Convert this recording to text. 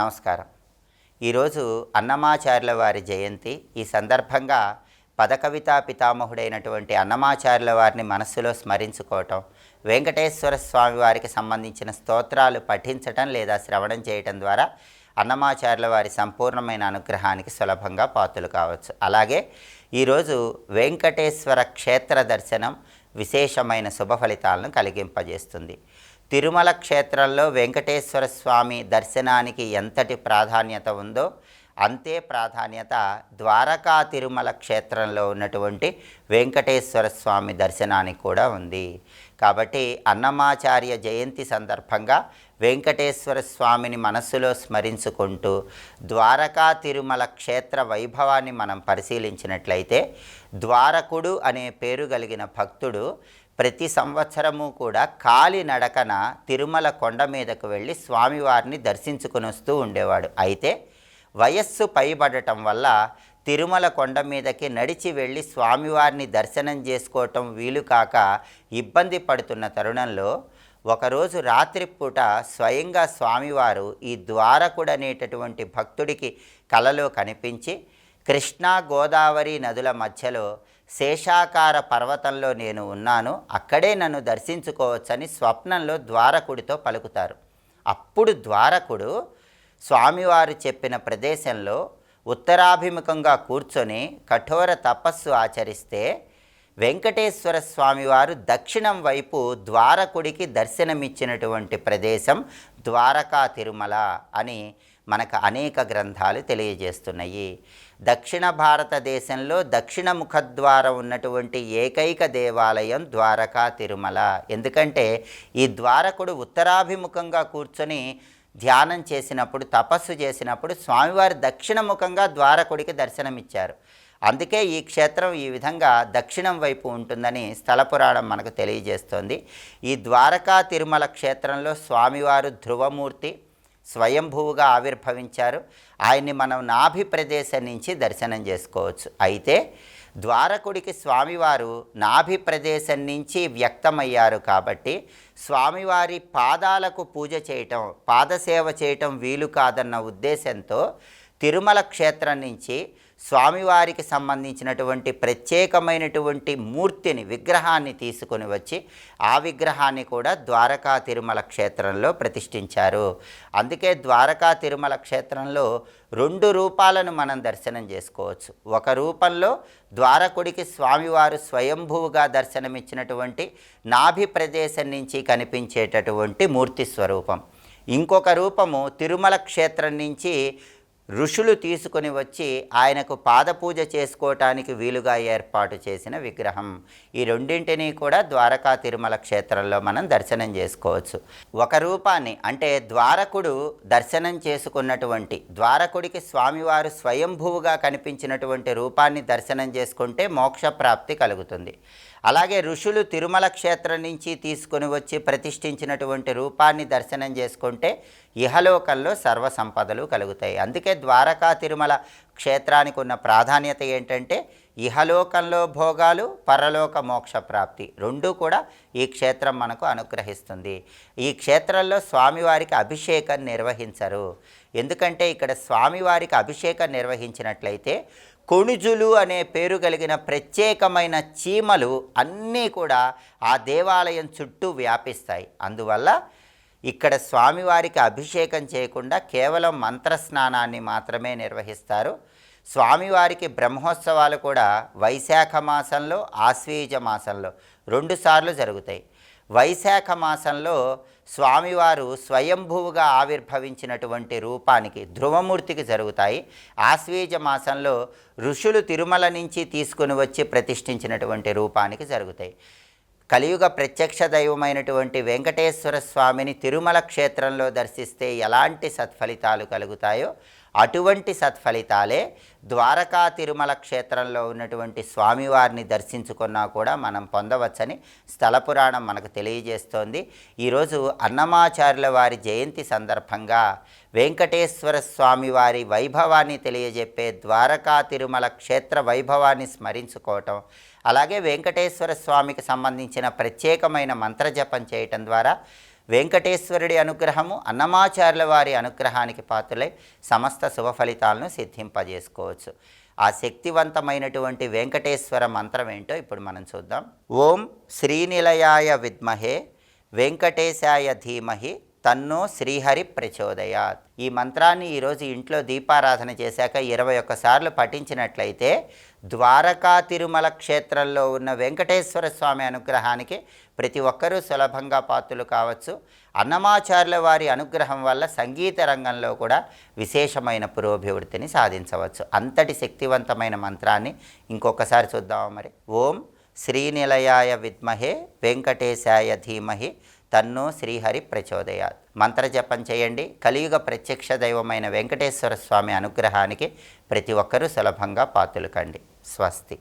నమస్కారం. ఈరోజు అన్నమాచార్యుల వారి జయంతి. ఈ సందర్భంగా పదకవితా పితామహుడైనటువంటి అన్నమాచార్యుల వారిని మనస్సులో స్మరించుకోవటం, వెంకటేశ్వర స్వామి వారికి సంబంధించిన స్తోత్రాలు పఠించటం లేదా శ్రవణం చేయటం ద్వారా అన్నమాచార్యుల వారి సంపూర్ణమైన అనుగ్రహానికి సులభంగా పాత్రలు కావచ్చు. అలాగే ఈరోజు వెంకటేశ్వర క్షేత్ర దర్శనం విశేషమైన శుభ ఫలితాలను కలిగింపజేస్తుంది. తిరుమల క్షేత్రంలో వెంకటేశ్వర స్వామి దర్శనానికి ఎంతటి ప్రాధాన్యత ఉందో అంతే ప్రాధాన్యత ద్వారకా తిరుమల క్షేత్రంలో ఉన్నటువంటి వెంకటేశ్వర స్వామి దర్శనానికి కూడా ఉంది. కాబట్టి అన్నమాచార్య జయంతి సందర్భంగా వెంకటేశ్వర స్వామిని మనస్సులో స్మరించుకుంటూ ద్వారకా తిరుమల క్షేత్ర వైభవాన్ని మనం పరిశీలించినట్లయితే, ద్వారకుడు అనే పేరు కలిగిన భక్తుడు ప్రతి సంవత్సరము కూడా కాలినడకన తిరుమల కొండ మీదకు వెళ్ళి స్వామివారిని దర్శించుకుని వస్తూ ఉండేవాడు. అయితే వయస్సు పైబడటం వల్ల తిరుమల కొండ మీదకి నడిచి వెళ్ళి స్వామివారిని దర్శనం చేసుకోవటం వీలు కాక ఇబ్బంది పడుతున్న తరుణంలో ఒకరోజు రాత్రిపూట స్వయంగా స్వామివారు ఈ ద్వారకుడు అనేటటువంటి భక్తుడికి కలలో కనిపించి, కృష్ణా గోదావరి నదుల మధ్యలో శేషాకార పర్వతంలో నేను ఉన్నాను, అక్కడే నన్ను దర్శించుకోవచ్చని స్వప్నంలో ద్వారకుడితో పలుకుతారు. అప్పుడు ద్వారకుడు స్వామివారు చెప్పిన ప్రదేశంలో ఉత్తరాభిముఖంగా కూర్చొని కఠోర తపస్సు ఆచరిస్తే వెంకటేశ్వర స్వామివారు దక్షిణం వైపు ద్వారకుడికి దర్శనమిచ్చినటువంటి ప్రదేశం ద్వారకా తిరుమల అని మనకు అనేక గ్రంథాలు తెలియజేస్తున్నాయి. దక్షిణ భారతదేశంలో దక్షిణ ముఖద్వారం ఉన్నటువంటి ఏకైక దేవాలయం ద్వారకా తిరుమల. ఎందుకంటే ఈ ద్వారకుడు ఉత్తరాభిముఖంగా కూర్చొని ధ్యానం చేసినప్పుడు, తపస్సు చేసినప్పుడు స్వామివారి దక్షిణముఖంగా ద్వారకుడికి దర్శనమిచ్చారు. అందుకే ఈ క్షేత్రం ఈ విధంగా దక్షిణం వైపు ఉంటుందని స్థల పురాణం మనకు తెలియజేస్తోంది. ఈ ద్వారకా తిరుమల క్షేత్రంలో స్వామివారు ధ్రువమూర్తి స్వయంభువుగా ఆవిర్భవించారు. ఆయన్ని మనం నాభి ప్రదేశం నుంచి దర్శనం చేసుకోవచ్చు. అయితే ద్వారకుడికి స్వామివారు నాభి ప్రదేశం నుంచి వ్యక్తమయ్యారు కాబట్టి స్వామివారి పాదాలకు పూజ చేయటం, పాదసేవ చేయటం వీలు కాదన్న ఉద్దేశంతో తిరుమల క్షేత్రం నుంచి స్వామివారికి సంబంధించినటువంటి ప్రత్యేకమైనటువంటి మూర్తిని, విగ్రహాన్ని తీసుకొని వచ్చి ఆ విగ్రహాన్ని కూడా ద్వారకా తిరుమల క్షేత్రంలో ప్రతిష్ఠించారు. అందుకే ద్వారకా తిరుమల క్షేత్రంలో 2 రూపాలను మనం దర్శనం చేసుకోవచ్చు. ఒక రూపంలో ద్వారకుడికి స్వామివారు స్వయంభువుగా దర్శనమిచ్చినటువంటి నాభి ప్రదేశం నుంచి కనిపించేటటువంటి మూర్తి స్వరూపం. ఇంకొక రూపము తిరుమల క్షేత్రం నుంచి ఋషులు తీసుకొని వచ్చి ఆయనకు పాదపూజ చేసుకోవటానికి వీలుగా ఏర్పాటు చేసిన విగ్రహం. ఈ రెండింటినీ కూడా ద్వారకా తిరుమల క్షేత్రంలో మనం దర్శనం చేసుకోవచ్చు. ఒక రూపాన్ని అంటే ద్వారకుడు దర్శనం చేసుకున్నటువంటి, ద్వారకుడికి స్వామివారు స్వయంభువుగా కనిపించినటువంటి రూపాన్ని దర్శనం చేసుకుంటే మోక్షప్రాప్తి కలుగుతుంది. అలాగే ఋషులు తిరుమల క్షేత్రం నుంచి తీసుకొని వచ్చి ప్రతిష్ఠించినటువంటి రూపాన్ని దర్శనం చేసుకుంటే ఇహలోకంలో సర్వసంపదలు కలుగుతాయి. అందుకే ద్వారకా తిరుమల క్షేత్రానికి ఉన్న ప్రాధాన్యత ఏంటంటే ఇహలోకంలో భోగాలు, పరలోక మోక్ష ప్రాప్తి రెండూ కూడా ఈ క్షేత్రం మనకు అనుగ్రహిస్తుంది. ఈ క్షేత్రంలో స్వామివారికి అభిషేకం నిర్వహించరు. ఎందుకంటే ఇక్కడ స్వామివారికి అభిషేకం నిర్వహించినట్లయితే కొణుజులు అనే పేరు కలిగిన ప్రత్యేకమైన చీమలు అన్నీ కూడా ఆ దేవాలయం చుట్టూ వ్యాపిస్తాయి. అందువల్ల ఇక్కడ స్వామివారికి అభిషేకం చేయకుండా కేవలం మంత్రస్నానాన్ని మాత్రమే నిర్వహిస్తారు. స్వామివారికి బ్రహ్మోత్సవాలు కూడా వైశాఖ మాసంలో, ఆశ్వీజ మాసంలో 2 సార్లు జరుగుతాయి. వైశాఖ మాసంలో స్వామివారు స్వయంభువుగా ఆవిర్భవించినటువంటి రూపానికి, ధ్రువమూర్తికి జరుగుతాయి. ఆశ్వీజ మాసంలో ఋషులు తిరుమల నుంచి తీసుకుని వచ్చి ప్రతిష్ఠించినటువంటి రూపానికి జరుగుతాయి. కలియుగ ప్రత్యక్ష దైవమైనటువంటి వెంకటేశ్వర స్వామిని తిరుమల క్షేత్రంలో దర్శిస్తే ఎలాంటి సత్ఫలితాలు కలుగుతాయో అటువంటి సత్ఫలితాలే ద్వారకా తిరుమల క్షేత్రంలో ఉన్నటువంటి స్వామివారిని దర్శించుకున్నా కూడా మనం పొందవచ్చని స్థల పురాణం మనకు తెలియజేస్తోంది. ఈరోజు అన్నమాచార్యుల వారి జయంతి సందర్భంగా వెంకటేశ్వర స్వామి వారి వైభవాన్ని తెలియజెప్పే ద్వారకా తిరుమల క్షేత్ర వైభవాన్ని స్మరించుకోవటం, అలాగే వెంకటేశ్వర స్వామికి సంబంధించిన ప్రత్యేకమైన మంత్రజపం చేయటం ద్వారా వెంకటేశ్వరుడి అనుగ్రహము, అన్నమాచార్యుల వారి అనుగ్రహానికి పాత్రలై సమస్త శుభ ఫలితాలను సిద్ధింపజేసుకోవచ్చు. ఆ శక్తివంతమైనటువంటి వెంకటేశ్వర మంత్రం ఏంటో ఇప్పుడు మనం చూద్దాం. ఓం శ్రీనిలయాయ విద్మహే వెంకటేశాయ ధీమహి తన్నో శ్రీహరి ప్రచోదయాత్. ఈ మంత్రాన్ని ఈరోజు ఇంట్లో దీపారాధన చేశాక 21 సార్లు పఠించినట్లయితే ద్వారకా తిరుమల క్షేత్రంలో ఉన్న వెంకటేశ్వర స్వామి అనుగ్రహానికి ప్రతి ఒక్కరూ సులభంగా పాత్రలు కావచ్చు. అన్నమాచార్యుల వారి అనుగ్రహం వల్ల సంగీత రంగంలో కూడా విశేషమైన పురోభివృద్ధిని సాధించవచ్చు. అంతటి శక్తివంతమైన మంత్రాన్ని ఇంకొకసారి చూద్దాము మరి. ఓం శ్రీనిలయాయ విద్మహే వెంకటేశాయ ధీమహి తన్నో శ్రీహరి ప్రచోదయాత్. మంత్రజపం చేయండి. కలియుగ ప్రత్యక్ష దైవమైన వెంకటేశ్వర స్వామి అనుగ్రహానికి ప్రతి ఒక్కరూ సులభంగా పాత్రలు కండి. స్వస్తి.